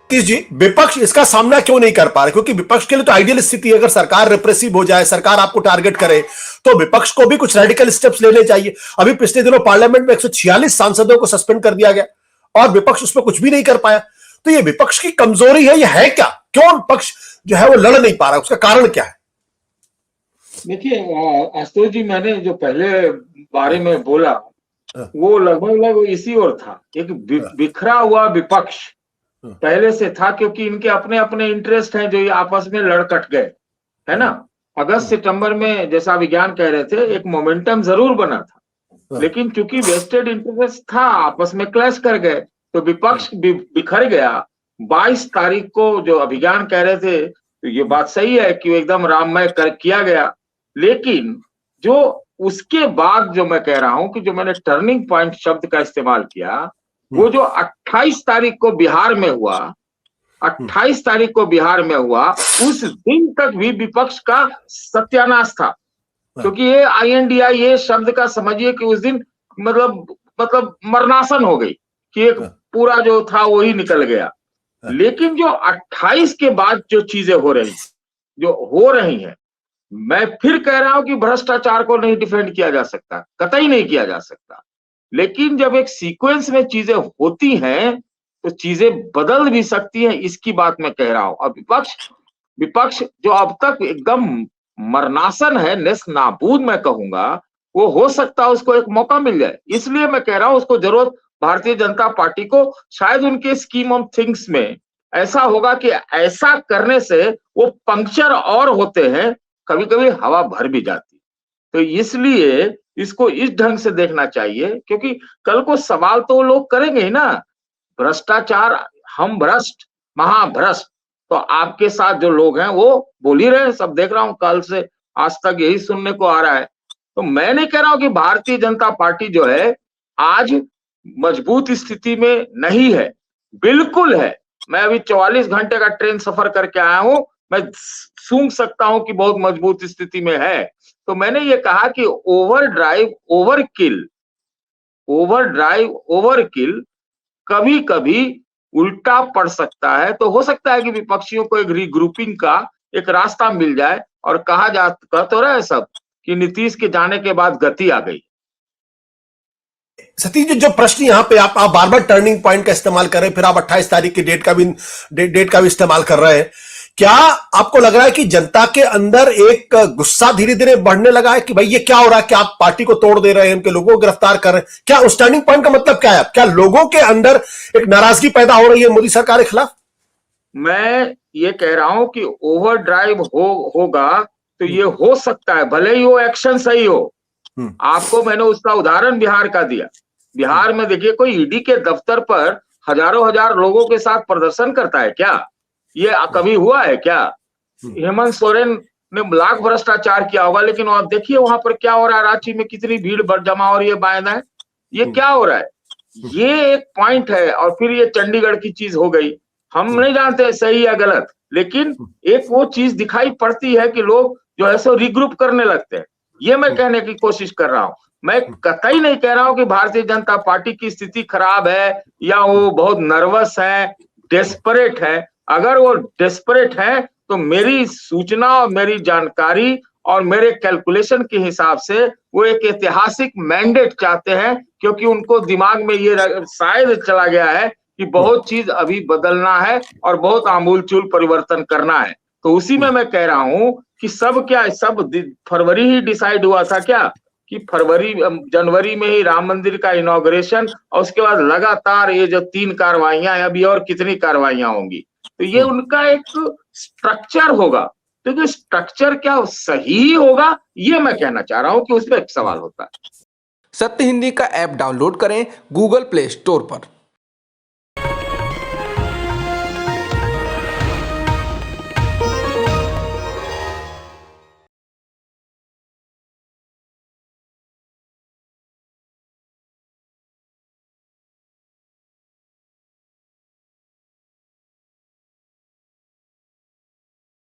कि जी विपक्ष इसका सामना क्यों नहीं कर पा रहे? क्योंकि विपक्ष के लिए तो आइडियल स्थिति है, अगर सरकार रिप्रेसिव हो जाए, सरकार आपको टारगेट करे, तो विपक्ष को भी कुछ रेडिकल स्टेप्स लेने चाहिए। अभी पिछले दिनों पार्लियामेंट में 146 सांसदों को सस्पेंड कर दिया गया और विपक्ष उसमें कुछ भी नहीं कर पाया। तो ये विपक्ष की कमजोरी है, ये है क्या? क्यों विपक्ष जो है वो लड़ नहीं पा रहा? उसका कारण क्या है? देखिए आशुतोष जी, मैंने जो पहले बारे में बोला वो लगभग इसी ओर था। एक बिखरा हुआ विपक्ष पहले से था, क्योंकि इनके अपने अपने इंटरेस्ट हैं जो ये आपस में लड़ कट गए, है ना। अगस्त सितंबर में जैसा विज्ञान कह रहे थे, एक मोमेंटम जरूर बना था, लेकिन चूंकि वेस्टेड इंटरेस्ट था, आपस में क्लैश कर गए, तो विपक्ष बिखर गया। 22 तारीख को जो अभिज्ञान कह रहे थे, तो ये बात सही है कि एकदम राममय किया गया। लेकिन जो उसके बाद जो मैं कह रहा हूं कि जो मैंने टर्निंग पॉइंट शब्द का इस्तेमाल किया, वो जो 28 तारीख को बिहार में हुआ, 28 तारीख को बिहार में हुआ, उस दिन तक भी विपक्ष का सत्यानाश था। क्योंकि ये INDI ये शब्द का समझिए कि उस दिन मतलब मरनासन हो गई कि एक पूरा जो था वही निकल गया। लेकिन जो 28 के बाद जो चीजें हो रही हैं, मैं फिर कह रहा हूं कि भ्रष्टाचार को नहीं डिफेंड किया जा सकता, कतई नहीं किया जा सकता। लेकिन जब एक सीक्वेंस में चीजें होती हैं तो चीजें बदल भी सकती हैं, इसकी बात मैं कह रहा हूं। अब विपक्ष जो अब तक एकदम मरनासन है, नेस्त नाबूद मैं कहूंगा, वो हो सकता है उसको एक मौका मिल जाए। इसलिए मैं कह रहा हूं उसको जरूरत भारतीय जनता पार्टी को, शायद उनके स्कीम ऑफ थिंग्स में ऐसा होगा कि ऐसा करने से वो पंक्चर और होते हैं, कभी कभी हवा भर भी जाती। तो इसलिए इसको इस ढंग से देखना चाहिए, क्योंकि कल को सवाल तो लोग करेंगे ही ना। भ्रष्टाचार, हम भ्रष्ट, महाभ्रष्ट, तो आपके साथ जो लोग हैं वो बोल ही रहे हैं, सब देख रहा हूं, कल से आज तक यही सुनने को आ रहा है। तो मैं नहीं कह रहा हूं कि भारतीय जनता पार्टी जो है आज मजबूत स्थिति में नहीं है, बिल्कुल है। मैं अभी 44 घंटे का ट्रेन सफर करके आया हूं, मैं सूंघ सकता हूं कि बहुत मजबूत स्थिति में है। तो मैंने ये कहा कि ओवरकिल कभी कभी उल्टा पड़ सकता है। तो हो सकता है कि विपक्षियों को एक रीग्रुपिंग का एक रास्ता मिल जाए, और कह तो रहा है सब कि नीतीश के जाने के बाद गति आ गई। सतीश जी, जो प्रश्न यहाँ पे आप बार बार टर्निंग पॉइंट का इस्तेमाल कर रहे हैं, फिर आप 28 तारीख की डेट का भी इस्तेमाल कर रहे हैं, क्या आपको लग रहा है कि जनता के अंदर एक गुस्सा धीरे धीरे बढ़ने लगा है कि भाई ये क्या हो रहा है, क्या आप पार्टी को तोड़ दे रहे हैं, उनके लोगों को गिरफ्तार कर रहे हैं? क्या उस टर्निंग पॉइंट का मतलब क्या है? क्या लोगों के अंदर एक नाराजगी पैदा हो रही है मोदी सरकार के खिलाफ? मैं ये कह रहा हूं कि ओवर ड्राइव होगा तो ये हो सकता है, भले ही वो एक्शन सही हो। आपको मैंने उसका उदाहरण बिहार का दिया। बिहार में देखिए, कोई ईडी के दफ्तर पर हजारों हजार लोगों के साथ प्रदर्शन करता है क्या? ये कभी हुआ है क्या? हेमंत सोरेन ने लाख भ्रष्टाचार किया होगा, लेकिन आप देखिए वहां पर क्या हो रहा है, रांची में कितनी भीड़ जमा हो रही है, बायना, ये क्या हो रहा है? ये एक पॉइंट है। और फिर ये चंडीगढ़ की चीज हो गई, हम नहीं जानते सही या गलत, लेकिन एक वो चीज दिखाई पड़ती है कि लोग जो है सो रिग्रुप करने लगते हैं। ये मैं कहने की कोशिश कर रहा हूं। मैं कतई नहीं कह रहा हूं कि भारतीय जनता पार्टी की स्थिति खराब है या वो बहुत नर्वस है, डेस्परेट है। अगर वो डेस्परेट है तो मेरी सूचना और मेरी जानकारी और मेरे कैलकुलेशन के हिसाब से वो एक ऐतिहासिक मैंडेट चाहते हैं, क्योंकि उनको दिमाग में ये शायद चला गया है कि बहुत चीज अभी बदलना है और बहुत आमूलचूल परिवर्तन करना है। तो उसी में मैं कह रहा हूं कि सब फरवरी ही डिसाइड हुआ था क्या कि जनवरी में ही राम मंदिर का इनॉग्रेशन, और उसके बाद लगातार ये जो 3 कार्रवाइयां, अभी और कितनी कार्रवाइयां होंगी। तो ये उनका एक स्ट्रक्चर होगा, क्योंकि स्ट्रक्चर क्या सही होगा, ये मैं कहना चाह रहा हूं कि उसमें एक सवाल होता है। सत्य हिंदी का ऐप डाउनलोड करें गूगल प्ले स्टोर पर।